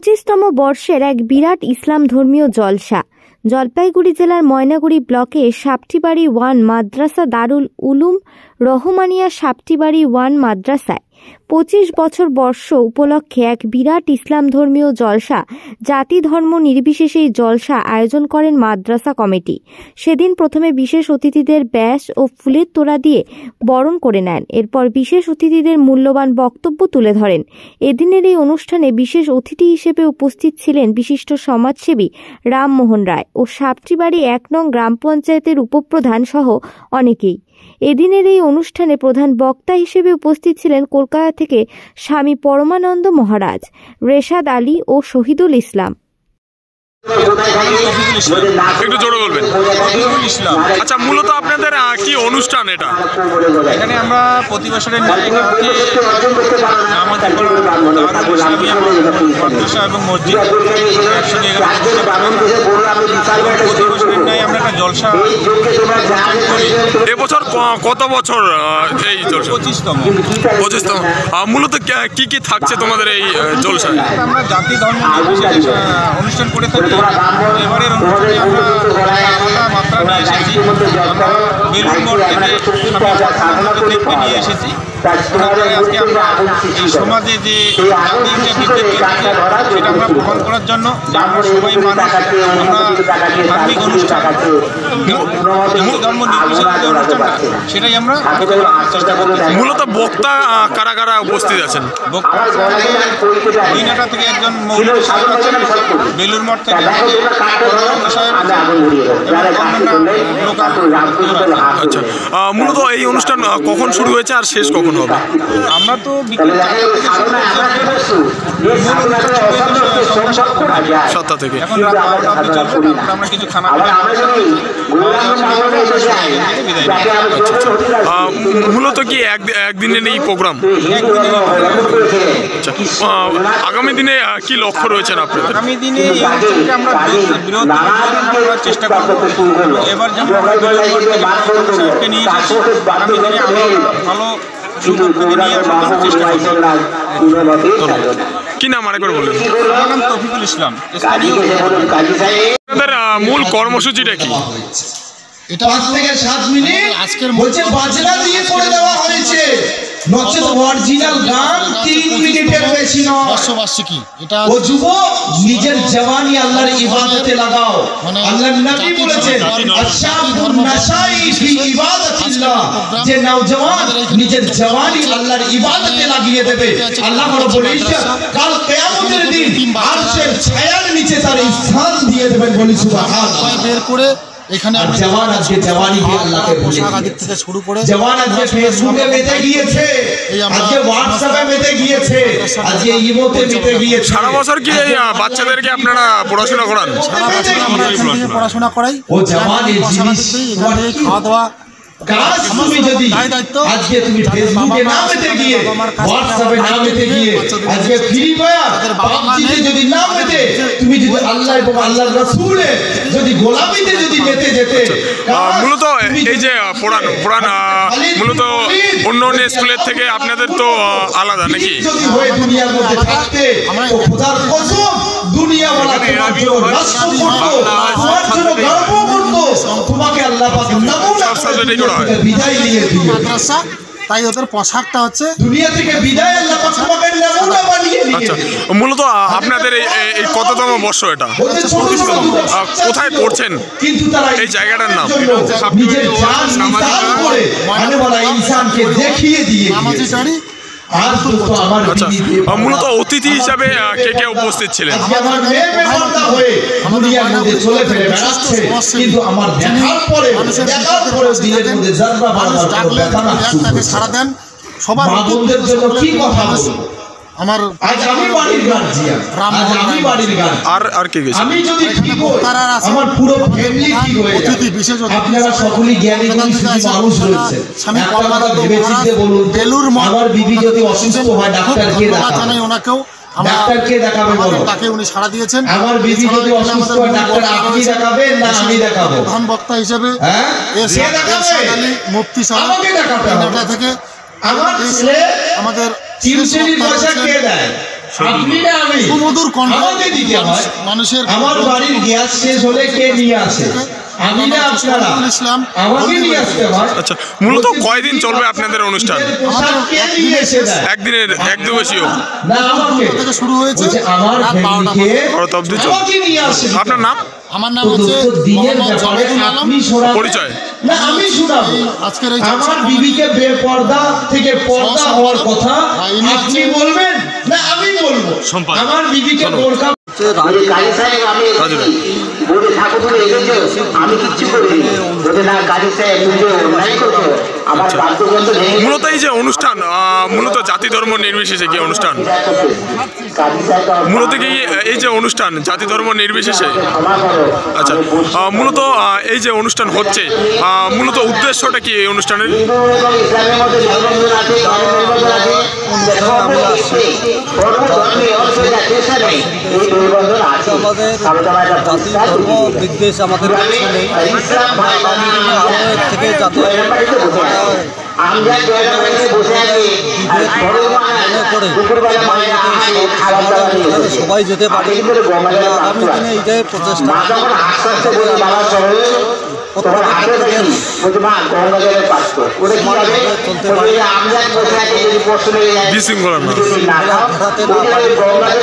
25তম বর্ষের এক বিরাট ইসলাম ধর্মীয় জলসা জলপাইগুড়ি জেলার ময়নাগুড়ি ব্লকে সাপটিবাড়ি 1 মাদ্রাসা দারুল উলুম রহমানিয়া সাপটিবাড়ি 1 মাদ্রাসায় 25 বছর বর্ষ উপলক্ষে এক বিরাট ইসলাম ধর্মীয় জলসা জাতি ধর্ম নির্বিশেষে এই জলসা আয়োজন করেন মাদ্রাসা কমিটি। সেদিন প্রথমে বিশেষ অতিথিদের ব্যাস ও ফুলের তোড়া দিয়ে বরণ করে নেন। এরপর বিশেষ অতিথিদের মূল্যবান বক্তব্য তুলে ধরেন। এদিনের এই অনুষ্ঠানে বিশেষ অতিথি হিসেবে উপস্থিত ছিলেন বিশিষ্ট সমাজসেবী রামমোহন রায় ও সাপটিবাড়ি 1 নং গ্রাম পঞ্চায়েতের উপপ্রধান সহ অনেকেই। এদিনের এই অনুষ্ঠানে প্রধান বক্তা হিসেবে উপস্থিত ছিলেন কলকাতা থেকে স্বামী পরমানন্দ মহারাজ, রেশাদ আলী ও শহীদুল ইসলাম। একটু জোরে বলবেন। আচ্ছা, মূলত আপনাদের কি অনুষ্ঠান এটা? এখানে আমরা প্রতি বছরের এবং মসজিদ একসঙ্গে প্রতি বছরের ন্যায় আমরা একটা জলসা করি। এবছর কত বছর এই জলসা? 25তম। মূলত কি কি থাকছে তোমাদের এই জলসায়? আমরা জাতি ধর্ম অনুষ্ঠান করে থাকি। এবারের অনুষ্ঠানে আমরা আলাদা মাত্রা নিয়ে এসেছি। আমরা বেলুর মঠ থেকে নিয়ে এসেছি। আজকে আমরা এই সমাজে যে জাতির যে বিদ্যুৎ সেটা আমরা প্রমাণ করার জন্য যে আমরা সবাই মানুষ, আমরা ধার্মিক অনুষ্ঠান ধর্ম নির্বিশেষে অনুষ্ঠানটা সেটাই আমরা চেষ্টা করছি। মূলত বক্তা কারা কারা উপস্থিত আছেন? বক্তা দিনাটা থেকে একজন মৌলভী সাহেব আছেন, বেলুর মঠ থেকে সাহেব এবং লোকাল। আচ্ছা, মূলত এই অনুষ্ঠান কখন শুরু হয়েছে আর শেষ কখন হবে? আমরা তো বিকেল 7টা থেকে এখন রাত 12টা অবধি চলবে। তারপর আমরা কিছু খানা মূলত কি একদিনের এই প্রোগ্রাম? আগামী দিনে কি লক্ষ্য রয়েছেন আপনাদের? আগামী দিনে এই অনুষ্ঠানকে আমরা বৃহত্তর করার চেষ্টা করব। এবার যেমন আমরা সাহেবকে নিয়ে এসেছি, আগামী দিনে আমরা ভালো সুযোগকে নিয়ে আসার চেষ্টা করব। কি নাম আরেকবার বলুন? আমার নাম তৌফিকুল ইসলাম। আপনাদের মূল কর্মসূচিটা কি? এটা 5 থেকে 7 মিনিট আজকের বলছে বাজনা দিয়ে করে দেওয়া হয়েছে, নচেত অরিজিনাল গান 3 মিনিটের বেশি নয়। বর্ষবার্ষিকী এটা ও যুবক নিজের জওয়ানি আল্লাহর ইবাদতে লাগাও। আল্লাহর নবী বলেছেন আশাবুন নাশাই ফি ইবাদাতিল্লাহ, যে নওজওয়ান নিজের জওয়ানি আল্লাহর ইবাদতে লাগিয়ে দেবে, আল্লাহ রাব্বুল ইজ্জত কাল কিয়ামতের দিন আরশের ছায়ার নিচে তার স্থান দিয়ে দেবেন। বলি সুবহানাল্লাহ। বের করে এখানে জওয়ান আজকে জওয়ানি দিয়ে আল্লাহকে পোশাক আদি থেকে শুরু করে জওয়ান আজকে ফেসবুকে মেতে গিয়েছে, আজকে হোয়াটসঅ্যাপে মেতে গিয়েছে, আজকে ইমোতে মেতে গিয়েছে। সারা বছর কি বাচ্চাদেরকে আপনারা পড়াশোনা করান? সারা বছর আমরা এখানে পড়াশোনা করাই। ও জওয়ানের জিনিস খাওয়া দাওয়া কাজ তুমি যদি আজকে তুমি ফেসবুকে না মেতে গিয়ে, হোয়াটসঅ্যাপে না মেতে গিয়ে, আজকে ফ্রি ফায়ার পাবজিতে যদি না মেতে, তুমি যদি আল্লাহ এবং আল্লাহর রাসূলের যদি গোলামিতে যদি মেতে যেতে। মূলত এই যে পড়ান মূলত অন্য স্কুলের থেকে আপনাদের তো আলাদা নাকি? যদি হয়ে দুনিয়ার মধ্যে থাকতে তো খোদার কসম দুনিয়াওয়ালা তোমার জন্য রাষ্ট্র করত, তোমার জন্য গর্ব করত, তোমাকে আল্লাহ পাক নমুনা বিদায় নিয়ে দিয়ে মাদ্রাসা, তাই ওদের পোশাকটা হচ্ছে দুনিয়া থেকে বিদায় আল্লাহ পাক তোমাকে নমুনা বানিয়ে নিয়ে। আচ্ছা, মূলত আপনাদের এই কততম বর্ষ এটা? কোথায় পড়ছেন? কিন্তু তারা এই জায়গাটার নাম নিজের জান নিসান করে আনেওয়ালা ইনসানকে দেখিয়ে দিয়ে মূলত অতিথি হিসাবে কে কে উপস্থিত ছিলেন? সারা দেন সবার জন্য কি কথা আমার আজ আমি বাড়ির গার্জিয়ান, আমি বাড়ির গার্জিয়ান আর কে গেছে? আমি যদি ঠিক হই আমার পুরো ফ্যামিলি ঠিক হয়ে যাবে। আপনারা সকলেই জ্ঞানী মানুষ রয়েছে, একটা কথা ভেবে চিন্তে বলুন, আমার বিবি যদি অসুস্থ হয় ডাক্তারকে দেখাবে, ওনাকেও ডাক্তারকে দেখাবে বলো, তাকে উনি সাড়া দিয়েছেন। আমার বিবি যদি অসুস্থ হয় ডাক্তার আপনি দেখাবেন না আমি দেখাবো? প্রধান বক্তা হিসেবে মুফতি সাহেব আমাকে দেখাতে হবে থেকে। আমার ছেলে আমাদের টিউশনি পয়সা কে দেয়? আপনি না আমি সুমধুর কণ্ঠ আমাকে দিতে হয়। মানুষের আমার বাড়ির গ্যাস শেষ হলে কে নিয়ে আসে? আমি না আপনারা, আমাকে নিয়ে আসতে হয়। আচ্ছা, মূলত কয়দিন চলবে আপনাদের অনুষ্ঠান? পোশাক কে নিয়ে এসে দেয়? একদিনের এক দু বেশিও? না, আমাকে থেকে শুরু হয়েছে বলছে আমার রাত 12টা ফ্যামিলিকে বারোটা অবধি চলবে। আমাকে নিয়ে আসে। আপনার নাম? আমার নাম তো হচ্ছে দিনের মোহাম্মদ ব্যাপারে জাভেদুল আলম। আপনি শোনাবেন? পরিচয়? না, আমি শোনাবো। আজকের এই আমার বিবিকে বেপর্দা থেকে পর্দা হওয়ার কথা আপনি বলবেন না আমি বলবো? আমার বিবিকে বোরকা মূলত এই যে অনুষ্ঠান মূলত জাতি ধর্ম নির্বিশেষে কি অনুষ্ঠান? মূলত কি এই যে অনুষ্ঠান জাতি ধর্ম নির্বিশেষে? আচ্ছা, মূলত এই যে অনুষ্ঠান হচ্ছে মূলত উদ্দেশ্যটা কি এই অনুষ্ঠানের? আমাদের জাতি ধর্ম বিদ্বেষ আমাদের কিছু নেই, থেকে যাতে সবাই যেতে পারে আগামী দিনে এইটাই প্রচেষ্টা। চলতে পারে বিশৃঙ্খলা না। ঘটাতে না পারে।